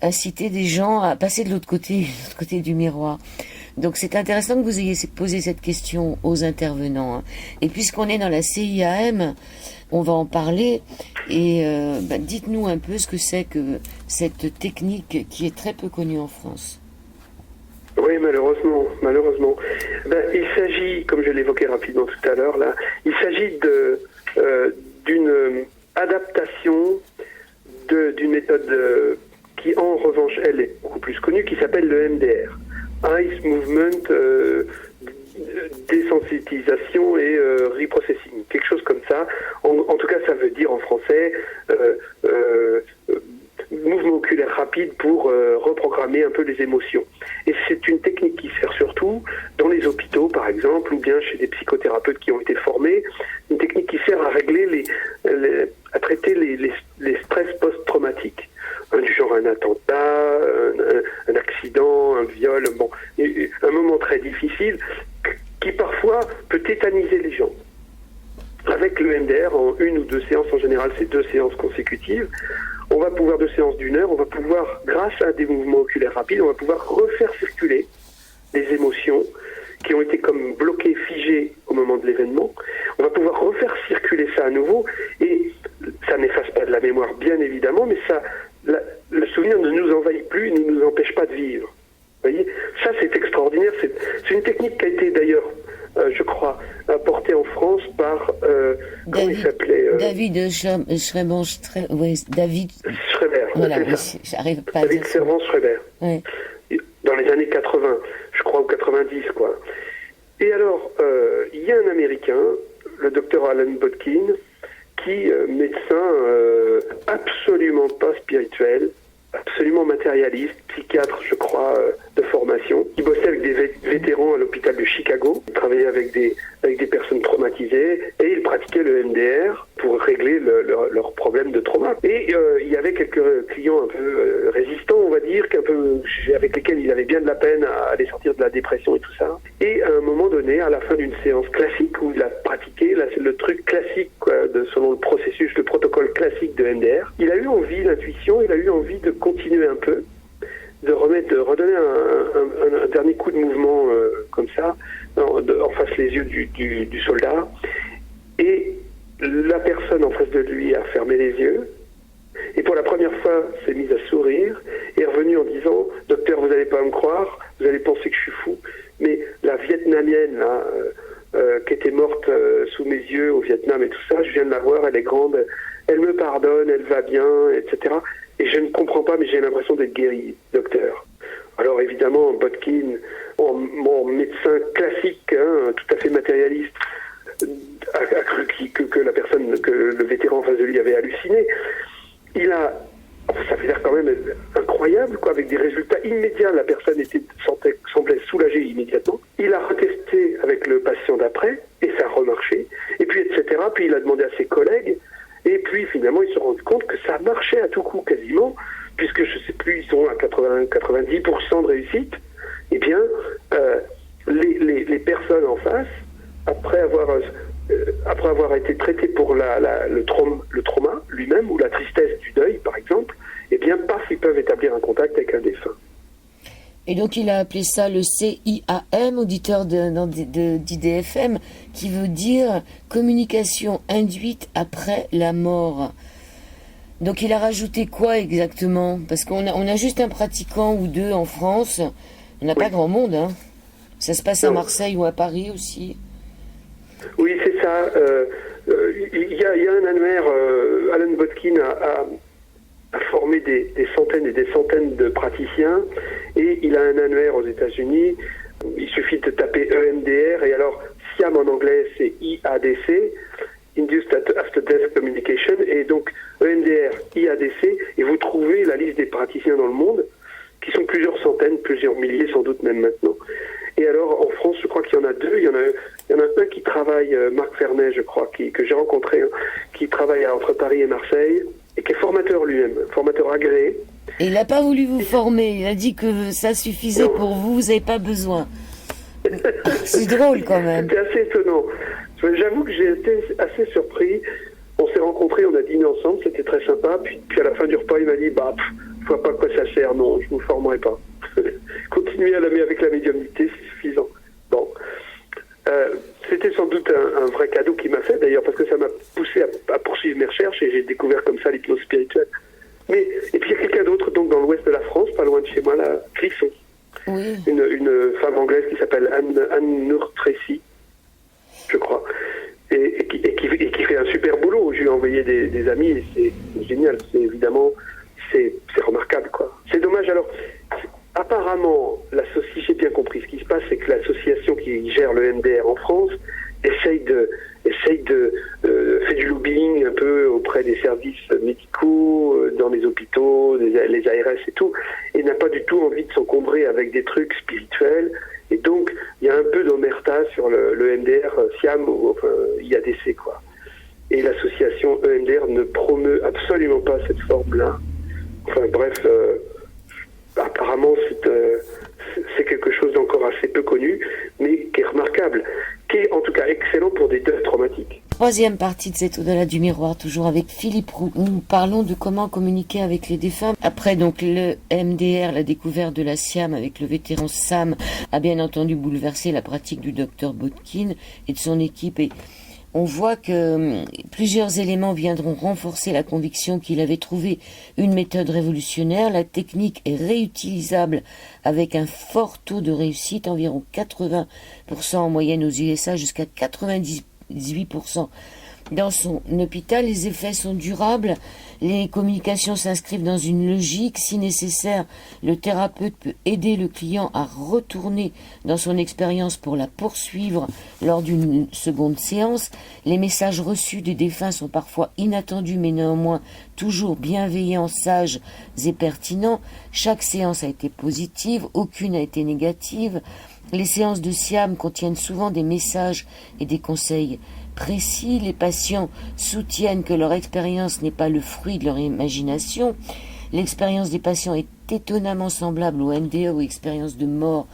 S1: inciter des gens à passer de l'autre côté du miroir. Donc c'est intéressant que vous ayez posé cette question aux intervenants, hein. Et puisqu'on est dans la CIAM, on va en parler. Et dites-nous un peu ce que c'est que cette technique qui est très peu connue en France.
S2: Oui, malheureusement. Il s'agit, comme je l'évoquais rapidement tout à l'heure, là, il s'agit d'une adaptation d'une méthode qui, en revanche, elle est beaucoup plus connue, qui s'appelle le MDR. Ice Movement Desensitization et Reprocessing, quelque chose comme ça. En tout cas, ça veut dire en français mouvement oculaire rapide pour reprogrammer un peu les émotions. Et c'est une technique qui sert surtout dans les hôpitaux, par exemple, ou bien chez des psychothérapeutes qui ont été formés. Une technique qui sert à régler à traiter les stress post-traumatiques. Du genre un attentat, un accident, un viol, un moment très difficile qui parfois peut tétaniser les gens. Avec le MDR, en 1 ou 2 séances, en général c'est 2 séances consécutives, on va pouvoir, 2 séances d'1 heure, on va pouvoir, grâce à des mouvements oculaires rapides, on va pouvoir refaire circuler les émotions qui ont été comme bloquées, figées au moment de l'événement. On va pouvoir refaire circuler ça à nouveau, et ça n'efface pas de la mémoire, bien évidemment, mais le souvenir ne nous envahit plus, ne nous empêche pas de vivre. Vous voyez, ça c'est extraordinaire. C'est une technique qui a été d'ailleurs, je crois, apportée en France par comment il s'appelait
S1: David Schreiber.
S2: Voilà,
S1: j'arrive pas
S2: David Servan-Schreiber.
S1: Ouais.
S2: Dans les années 80, je crois, ou 90, quoi. Et alors, il y a un Américain, le docteur Alan Botkin, qui, médecin absolument pas spirituel, absolument matérialiste, psychiatre, je crois, de formation, qui bossait avec des vétérans à l'hôpital de Chicago, il travaillait avec des personnes traumatisées, et il pratiquait le MDR pour régler leurs problèmes de trauma. Et il y avait quelques clients un peu résistants, on va dire, avec lesquels il avait bien de la peine à aller sortir de la dépression et tout ça. Et à un moment donné, à la fin d'une séance classique, où il a pratiqué, là c'est le truc classique, quoi, selon le protocole classique de MDR, il a eu envie, l'intuition, il a eu envie de continuer un peu, de redonner un dernier coup de mouvement comme ça, en face les yeux du soldat. Et la personne en face de lui a fermé les yeux, et pour la première fois s'est mise à sourire, et est revenue en disant « Docteur, vous n'allez pas me croire, vous allez penser que je suis fou, mais la Vietnamienne, là, qui était morte sous mes yeux au Vietnam et tout ça, je viens de la voir, elle est grande, elle me pardonne, elle va bien, etc. Et je ne comprends pas, mais j'ai l'impression d'être guéri, docteur. » Alors évidemment, Botkin, en médecin classique, hein, tout à fait matérialiste, a cru que le vétéran en face de lui avait halluciné. Ça fait l'air quand même incroyable, quoi, avec des résultats immédiats. La personne semblait soulagée immédiatement. Il a retesté avec le patient d'après, et ça a remarché. Et puis, etc. Puis il a demandé à ses collègues, et puis finalement, ils se sont rendus compte que ça marchait à tout coup, quasiment, puisque je sais plus, ils sont à 90% de réussite. Eh bien, les personnes en face, après avoir été traitées pour le trauma lui-même, ou la tristesse du deuil, par exemple, eh bien, paf, ils peuvent établir un contact avec un défunt.
S1: Et donc, il a appelé ça le CIAM, auditeur d'IDFM, qui veut dire communication induite après la mort. Donc, il a rajouté quoi exactement? Parce qu'on a juste un pratiquant ou 2 en France. On n'a pas grand monde, hein. Ça se passe à Marseille ou à Paris aussi.
S2: Oui, c'est ça. Il y a un annuaire, Alan Botkin a formé des centaines et des centaines de praticiens, et il a un annuaire aux États-Unis. Il suffit de taper EMDR, et alors SIAM en anglais c'est IADC, Induced After Death Communication, et donc EMDR, IADC, et vous trouvez la liste des praticiens dans le monde, qui sont plusieurs centaines, plusieurs milliers sans doute même maintenant. Et alors en France, je crois qu'il y en a 2, il y en a un qui travaille, Marc Fernet je crois, que j'ai rencontré, hein, qui travaille entre Paris et Marseille, et qui est formateur lui-même, formateur agréé.
S1: Et il n'a pas voulu vous former, il a dit que ça suffisait
S2: Non.
S1: pour vous, vous n'avez pas besoin. C'est drôle quand même.
S2: C'était assez étonnant. J'avoue que j'ai été assez surpris. On s'est rencontrés, on a dîné ensemble, c'était très sympa. Puis à la fin du repas, il m'a dit, je vois pas à quoi ça sert, non, je ne vous formerai pas. Continuez avec la médiumnité, c'est suffisant. Bon. C'était sans doute un vrai cadeau qu'il m'a fait, d'ailleurs, parce que ça m'a poussé à poursuivre mes recherches et j'ai découvert comme ça l'hypnose spirituelle. Et puis il y a quelqu'un d'autre, donc dans l'ouest de la France, pas loin de chez moi, là, Clisson.
S1: Oui.
S2: Une femme anglaise qui s'appelle Anne Noor Tracy, je crois, et qui fait un super boulot. Je lui ai envoyé des amis et c'est génial. C'est évidemment, c'est remarquable, quoi. C'est dommage. Alors, apparemment, si j'ai bien compris, ce qui se passe, c'est que l'association qui gère le MDR en France essaye de fait du lobbying un peu auprès des services médicaux, dans les hôpitaux, les ARS et tout, et n'a pas du tout envie de s'encombrer avec des trucs spirituels. Et donc, il y a un peu d'omerta sur le MDR SIAM, enfin, IADC, quoi. Et l'association EMDR ne promeut absolument pas cette forme-là. Enfin, bref, apparemment, c'est quelque chose d'encore assez peu connu, mais qui est remarquable, qui est en tout cas excellent pour des deuils traumatiques.
S1: Troisième partie de cet Au-delà du miroir, toujours avec Philippe Roux. Nous parlons de comment communiquer avec les défunts. Après donc le MDR, la découverte de la SIAM avec le vétéran Sam a bien entendu bouleversé la pratique du docteur Botkin et de son équipe. Et on voit que plusieurs éléments viendront renforcer la conviction qu'il avait trouvé une méthode révolutionnaire. La technique est réutilisable avec un fort taux de réussite, environ 80% en moyenne aux USA, jusqu'à 98% dans son hôpital. Les effets sont durables, les communications s'inscrivent dans une logique. Si nécessaire, le thérapeute peut aider le client à retourner dans son expérience pour la poursuivre lors d'une seconde séance. Les messages reçus des défunts sont parfois inattendus, mais néanmoins toujours bienveillants, sages et pertinents. Chaque séance a été positive, aucune n'a été négative. Les séances de SIAM contiennent souvent des messages et des conseils précis. Les patients soutiennent que leur expérience n'est pas le fruit de leur imagination. L'expérience des patients est étonnamment semblable au MDR ou expériences de mort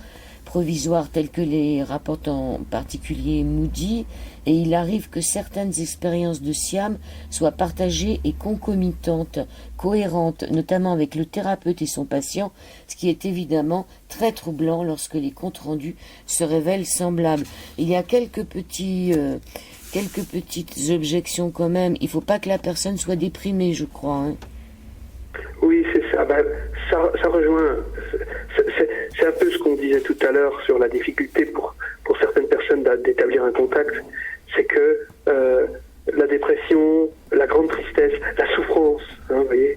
S1: provisoire telles que les rapporte en particulier Moody, et il arrive que certaines expériences de SIAM soient partagées et concomitantes, cohérentes, notamment avec le thérapeute et son patient, ce qui est évidemment très troublant lorsque les comptes rendus se révèlent semblables. Il y a quelques petites objections quand même. Il ne faut pas que la personne soit déprimée, je crois. Hein.
S2: Oui, c'est ça. Ça rejoint. C'est un peu ce qu'on disait tout à l'heure sur la difficulté pour certaines personnes d'établir un contact. C'est que la dépression, la grande tristesse, la souffrance, vous voyez,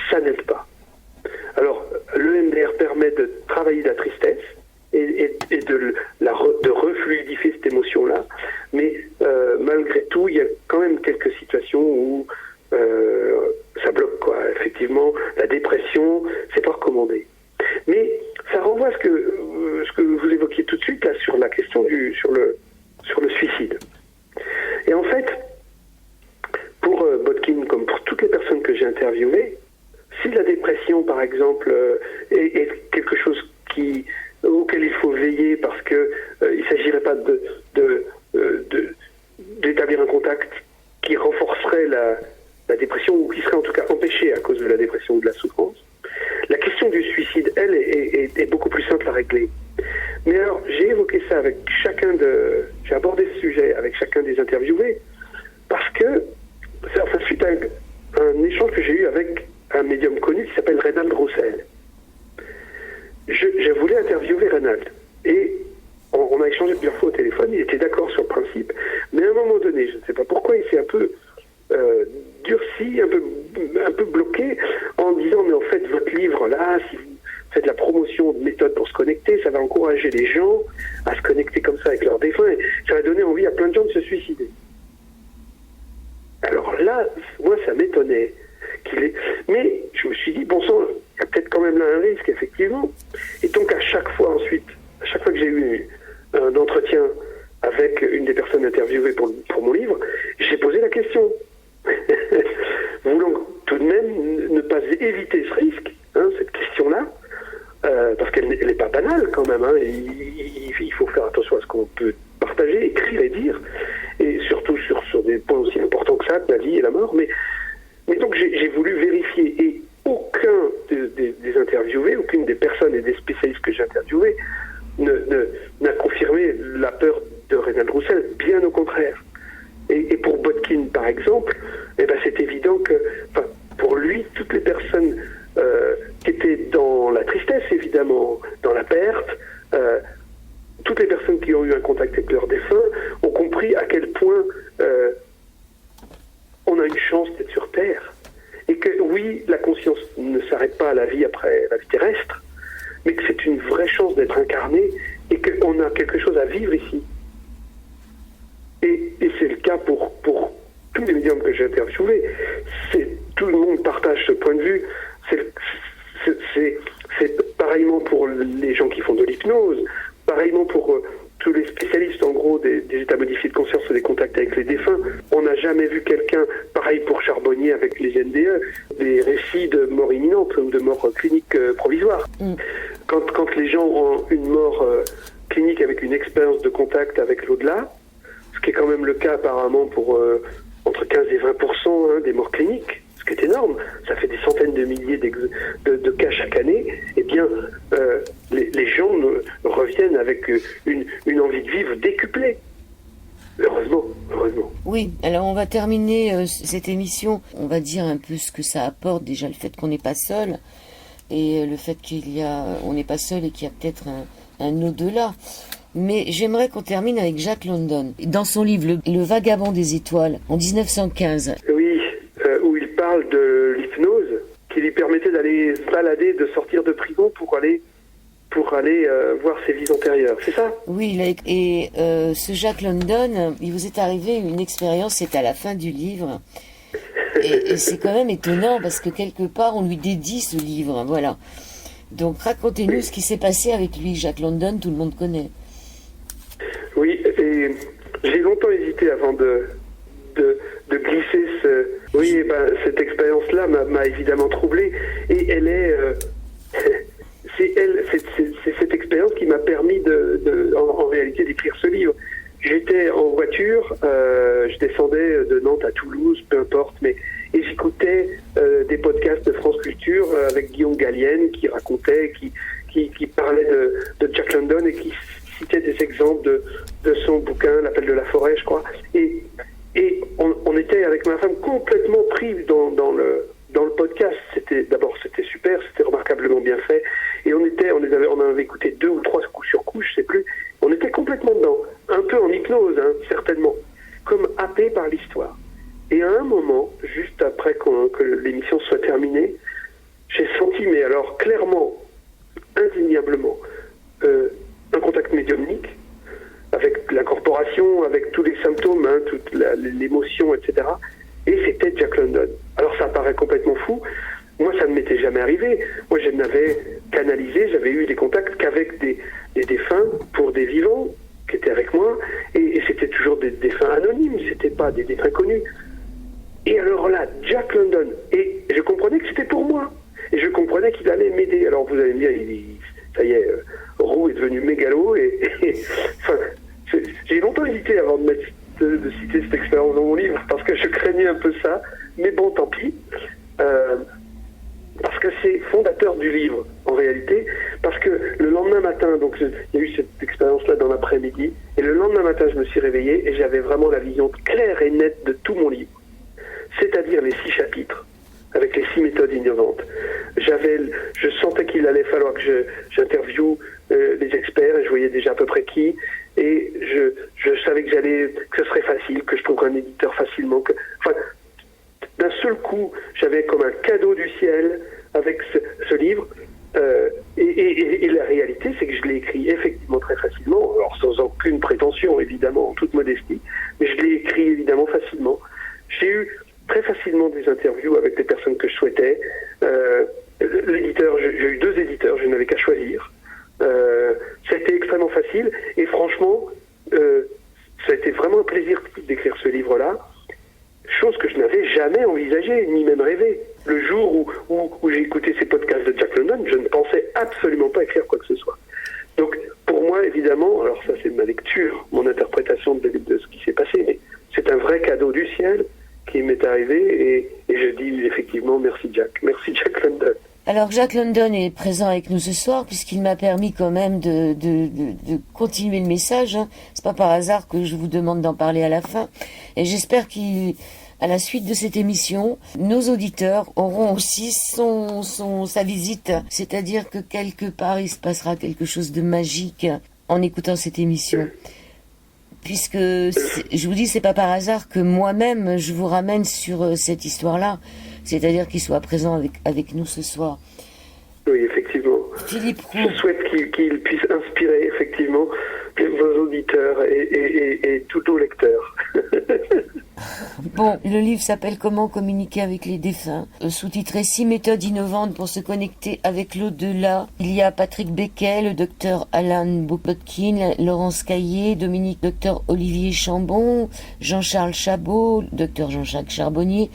S2: ça n'aide pas. Alors, le MDR permet de travailler la tristesse et de refluidifier cette émotion-là. Mais malgré tout, il y a quand même quelques situations où ça bloque, quoi. Effectivement, la dépression, c'est pas recommandé. Mais ça renvoie à ce que vous évoquiez tout de suite là sur la question sur le suicide. Et en fait, pour Botkin, comme pour toutes les personnes que j'ai interviewées, si la dépression, par exemple, est quelque chose auquel il faut veiller parce que il ne s'agirait pas d'établir un contact qui renforcerait la dépression ou qui serait en tout cas empêché à cause de la dépression ou de la souffrance. La question du suicide, elle, est beaucoup plus simple à régler. Mais alors, j'ai évoqué ça avec j'ai abordé ce sujet avec chacun des interviewés parce que, suite à un échange que j'ai eu avec un médium connu qui s'appelle Reynald Roussel. Je voulais interviewer Reynald et on a échangé plusieurs fois au téléphone, il était d'accord sur le principe, mais à un moment donné, je ne sais pas pourquoi, il s'est un peu durci, un peu bloqué en disant mais en fait votre livre là, si vous faites la promotion de méthodes pour se connecter, ça va encourager les gens à se connecter comme ça avec leurs défunts et ça va donner envie à plein de gens de se suicider. Alors là, moi ça m'étonnait mais je me suis dit bon sang, il y a peut-être quand même là un risque effectivement. Et donc à chaque fois que j'ai eu un entretien avec une des personnes interviewées pour mon livre, j'ai posé la question. Voulant tout de même il faut faire attention à ce qu'on peut partager, écrire et dire, et surtout sur des points aussi importants que ça, la vie et la mort. Mais donc j'ai voulu vérifier, et aucun des interviewés, aucune des personnes et des spécialistes que j'ai interviewés n'a confirmé la peur de Reynald Roussel, bien au contraire. Et pour Botkin, par exemple, c'est évident que, pour lui, toutes les personnes qui étaient dans la tristesse, évidemment, dans la perte, toutes les personnes qui ont eu un contact avec leurs défunts ont compris à quel point on a une chance d'être sur Terre. Et que, oui, la conscience ne s'arrête pas à la vie après la vie terrestre, mais que c'est une vraie chance d'être incarné et qu'on a quelque chose à vivre ici. Et c'est le cas pour tous les médiums que j'ai interviewés. Tout le monde partage ce point de vue. C'est pareillement pour les gens qui font de l'hypnose, pareillement pour tous les spécialistes, en gros, des états modifiés de conscience ou des contacts avec les défunts. On n'a jamais vu quelqu'un, pareil pour Charbonnier avec les NDE, des récits de mort imminente ou de mort clinique provisoire. Quand les gens ont une mort clinique avec une expérience de contact avec l'au-delà, ce qui est quand même le cas apparemment pour entre 15 et 20% des morts cliniques, ce qui est énorme, ça fait des centaines de milliers de cas chaque année, eh bien les gens reviennent avec une envie de vivre décuplée. Heureusement.
S1: Oui, alors on va terminer cette émission, on va dire un peu ce que ça apporte, déjà le fait qu'on n'est pas seul, et le fait on n'est pas seul et qu'il y a peut-être un au-delà. Mais j'aimerais qu'on termine avec Jack London. Dans son livre Le Vagabond des étoiles, en 1915.
S2: Oui, où il parle de l'hypnose, qui lui permettait d'aller se balader, de sortir de prison pour aller voir ses vies antérieures. C'est ça ?
S1: Oui, et ce Jack London, il vous est arrivé une expérience, c'est à la fin du livre. Et c'est quand même étonnant, parce que quelque part, on lui dédie ce livre. Voilà. Donc racontez-nous ce qui s'est passé avec lui. Jack London, tout le monde connaît.
S2: Oui, et j'ai longtemps hésité avant de glisser cette expérience-là m'a évidemment troublé, et elle est c'est cette expérience qui m'a permis en réalité d'écrire ce livre. J'étais en voiture, je descendais de Nantes à Toulouse, peu importe, et j'écoutais des podcasts de France Culture avec Guillaume Gallienne qui racontait, qui parlait de Jack London et qui citait des exemples de son bouquin L'Appel de la forêt, je crois. Et on était avec ma femme complètement pris dans le podcast. C'était super, c'était remarquablement bien fait. Et on en avait écouté 2 ou 3 couches sur couche, je sais plus. On était complètement dedans, un peu en hypnose, certainement, comme happé par l'histoire. Et à un moment, juste après que l'émission soit terminée, j'ai senti, mais alors clairement, indéniablement, un contact médiumnique avec l'incorporation, avec tous les symptômes, toute l'émotion, etc. Et c'était Jack London. Alors ça paraît complètement fou. Moi, ça ne m'était jamais arrivé. Moi, je n'avais canalisé, j'avais eu des contacts qu'avec des défunts pour des vivants qui étaient avec moi. Et c'était toujours des défunts anonymes, c'était pas des défunts connus. Et alors là, Jack London, et je comprenais que c'était pour moi. Et je comprenais qu'il allait m'aider. Alors vous allez me dire, ça y est, Roux est devenu mégalo. Enfin, j'ai longtemps hésité avant de citer cette expérience dans mon livre, parce que je craignais un peu ça. Mais bon, tant pis. Parce que c'est fondateur du livre, en réalité. Parce que le lendemain matin, donc il y a eu cette expérience-là dans l'après-midi, et le lendemain matin, je me suis réveillé et j'avais vraiment la vision claire et nette de tout mon livre. C'est-à-dire les 6 chapitres, avec les 6 méthodes innovantes. Je sentais qu'il allait falloir que j'interviewe les experts, et je voyais déjà à peu près qui, et je savais que ce serait facile, que je trouverais un éditeur facilement. D'un seul coup, j'avais comme un cadeau du ciel avec ce livre, et la réalité, c'est que je l'ai écrit effectivement très facilement, alors sans aucune prétention, évidemment, en toute modestie, mais je l'ai écrit évidemment facilement. J'ai eu très facilement des interviews avec des personnes que je souhaitais. L'éditeur, j'ai eu 2 éditeurs, je n'avais qu'à choisir. Ça a été extrêmement facile, et franchement, ça a été vraiment un plaisir d'écrire ce livre-là, chose que je n'avais jamais envisagée, ni même rêvé. Le jour où j'ai écouté ces podcasts de Jack London, je ne pensais absolument pas écrire quoi que ce soit. Donc, pour pour moi, évidemment, alors ça c'est ma lecture, mon interprétation de ce qui s'est passé, mais c'est un vrai cadeau du ciel qui m'est arrivé et je dis effectivement merci Jack London.
S1: Alors Jack London est présent avec nous ce soir puisqu'il m'a permis quand même de continuer le message. C'est pas par hasard que je vous demande d'en parler à la fin. Et j'espère qu'à la suite de cette émission, nos auditeurs auront aussi sa visite. C'est-à-dire que quelque part il se passera quelque chose de magique en écoutant cette émission. Puisque je vous dis, c'est pas par hasard que moi-même je vous ramène sur cette histoire-là. C'est-à-dire qu'il soit présent avec nous ce soir.
S2: Oui, effectivement.
S1: Philippe Roux.
S2: Je souhaite qu'il puisse inspirer effectivement vos auditeurs et tous nos lecteurs.
S1: Bon, le livre s'appelle Comment communiquer avec les défunts. Sous-titré 6 méthodes innovantes pour se connecter avec l'au-delà. Il y a Patrick Becquet, le docteur Alan Bobotkin, Laurence Caillé, Dominique, docteur Olivier Chambon, Jean-Charles Chabot, docteur Jean-Jacques Charbonnier,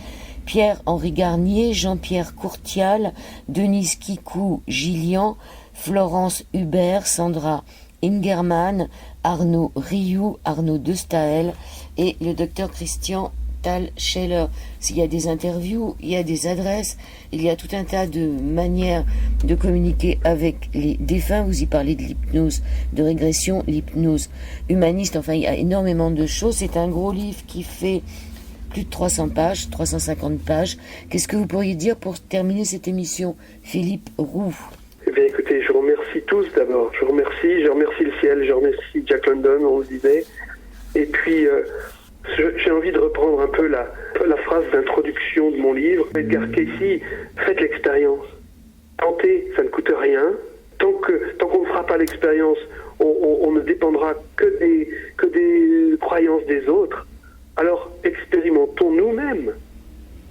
S1: Pierre-Henri Garnier, Jean-Pierre Courtial, Denise Kikou Gillian, Florence Hubert, Sandra Ingerman, Arnaud Rioux, Arnaud Destaël et le docteur Christian Thalscheller. S'il y a des interviews, il y a des adresses, il y a tout un tas de manières de communiquer avec les défunts. Vous y parlez de l'hypnose de régression, l'hypnose humaniste, enfin il y a énormément de choses. C'est un gros livre qui fait plus de 300 pages, 350 pages. Qu'est-ce que vous pourriez dire pour terminer cette émission, Philippe Roux?
S2: Eh bien, écoutez, je vous remercie tous d'abord. Je vous remercie le ciel, je remercie Jack London, on le disait. Et puis, j'ai envie de reprendre un peu la phrase d'introduction de mon livre. Edgar Cayce, faites l'expérience. Tentez, ça ne coûte rien. Tant qu'on ne fera pas l'expérience, on ne dépendra que des croyances des autres. Alors, expérimentons nous-mêmes.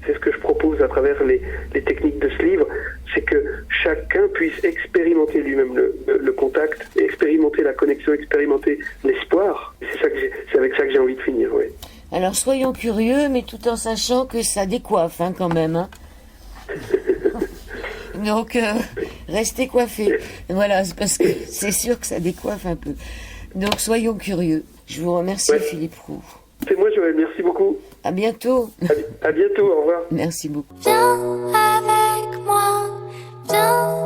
S2: C'est ce que je propose à travers les techniques de ce livre, c'est que chacun puisse expérimenter lui-même le contact, expérimenter la connexion, expérimenter l'espoir. C'est avec ça que j'ai envie de finir, oui.
S1: Alors soyons curieux, mais tout en sachant que ça décoiffe quand même. Hein. Donc, restez coiffés. Voilà, parce que c'est sûr que ça décoiffe un peu. Donc, soyons curieux. Je vous remercie, Philippe Roux.
S2: C'est moi, Joël. Merci beaucoup.
S1: À bientôt.
S2: À bientôt. Au revoir.
S1: Merci beaucoup.
S3: Viens avec moi, viens